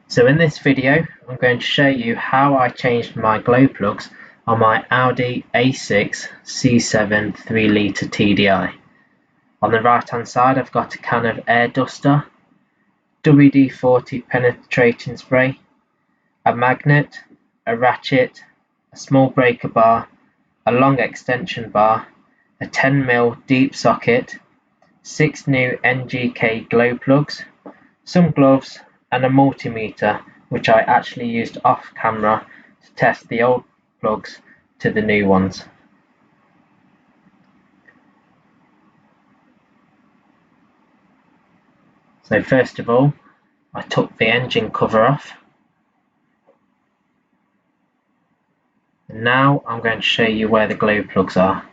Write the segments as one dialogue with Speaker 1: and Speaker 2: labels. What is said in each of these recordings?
Speaker 1: So in this video, I'm going to show you how I changed my glow plugs on my Audi A6 C7 3.0 TDI. On the right hand side, I've got a can of air duster, WD-40 penetrating spray, a magnet, a ratchet, a small breaker bar, a long extension bar, a 10mm deep socket, 6 new NGK glow plugs, some gloves, and a multimeter which I actually used off camera to test the old plugs to the new ones. So first of all, I took the engine cover off, and now I'm going to show you where the glow plugs are.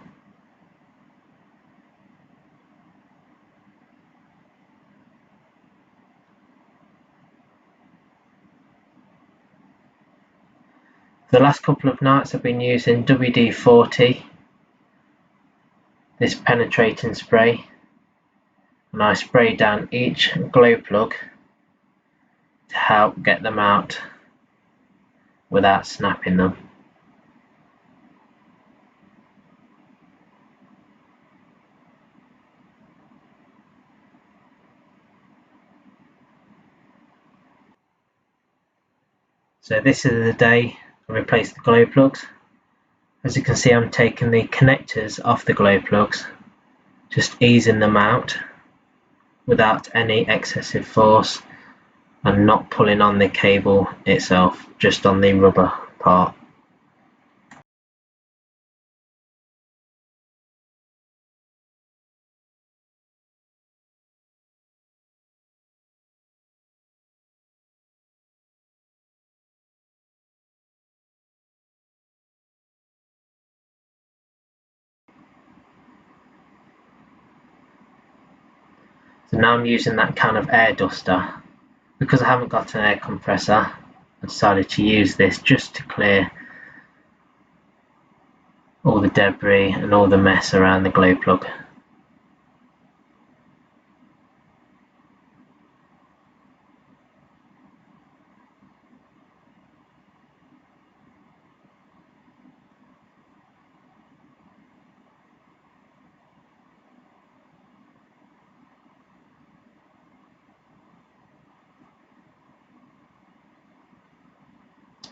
Speaker 1: For the last couple of nights I've been using WD-40, this penetrating spray, and I spray down each glow plug to help get them out without snapping them. So this is the day I replaced the glow plugs. As you can see, I'm taking the connectors off the glow plugs, just easing them out without any excessive force and not pulling on the cable itself, just on the rubber part. So now I'm using that can of air duster. Because I haven't got an air compressor, I decided to use this just to clear all the debris and all the mess around the glow plug.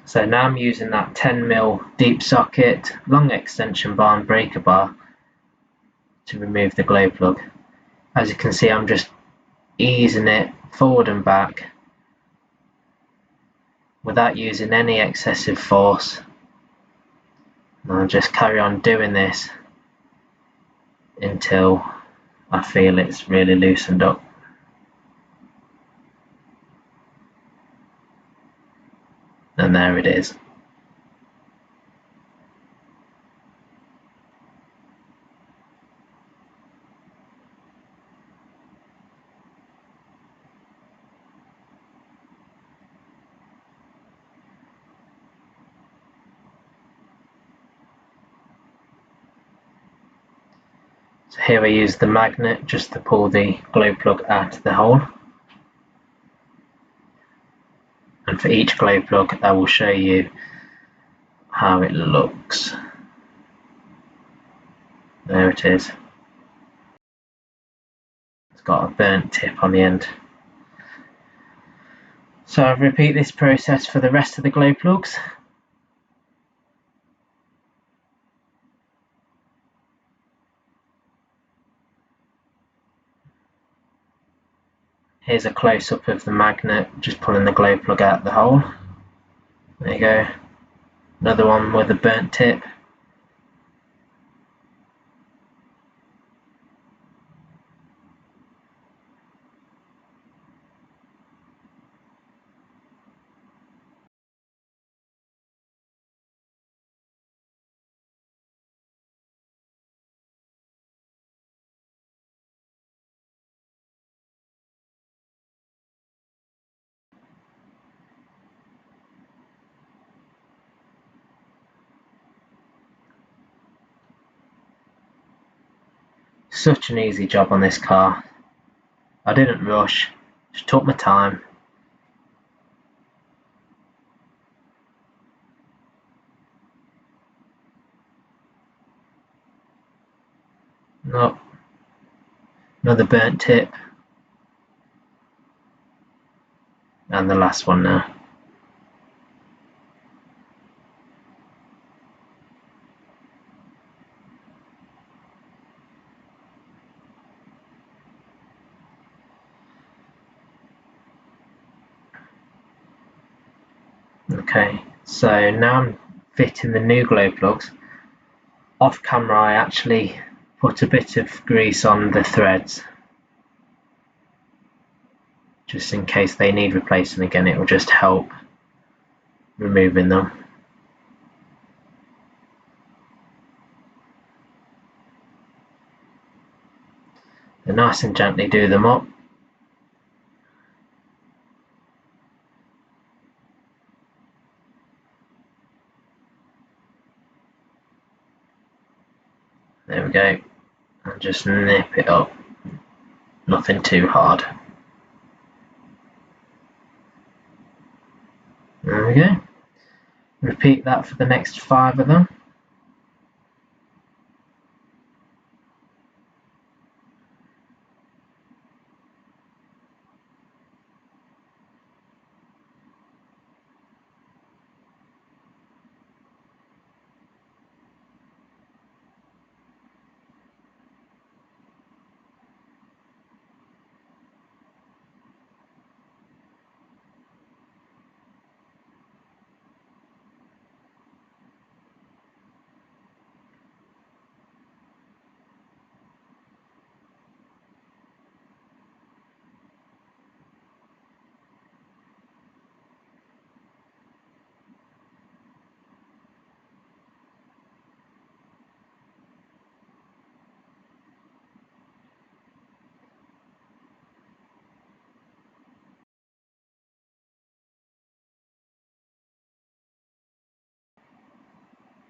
Speaker 1: So now I'm using that 10mm deep socket, long extension bar and breaker bar to remove the glow plug. As you can see, I'm just easing it forward and back without using any excessive force. And I'll just carry on doing this until I feel it's really loosened up. And there it is. So here I use the magnet just to pull the glow plug out of the hole. And for each glow plug I will show you how it looks. There it is. It's got a burnt tip on the end. So I repeat this process for the rest of the glow plugs. Here's a close-up of the magnet just pulling the glow plug out of the hole. There you go. Another one with a burnt tip. Such an easy job on this car. I didn't rush, just took my time. Another burnt tip, and the last one now. Okay, so now I'm fitting the new glow plugs. Off camera I actually put a bit of grease on the threads, just in case they need replacing again. It will just help removing them. And nice and gently do them up. There we go, and just nip it up, nothing too hard. There we go. Repeat that for the next 5 of them.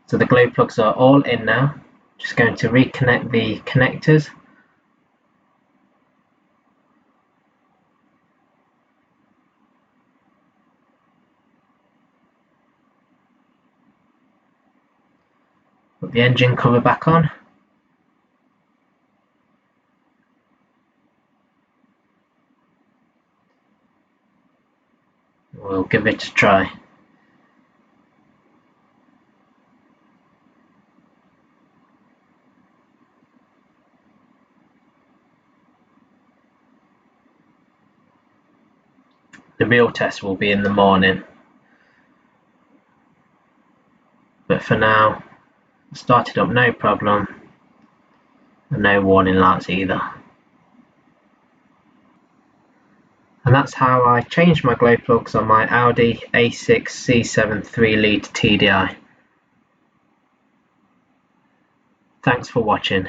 Speaker 1: So the glow plugs are all in now. Just going to reconnect the connectors. Put the engine cover back on. We'll give it a try. The real test will be in the morning. But for now, started up no problem, and no warning lights either. And that's how I changed my glow plugs on my Audi A6 C7 3.0 TDI. Thanks for watching.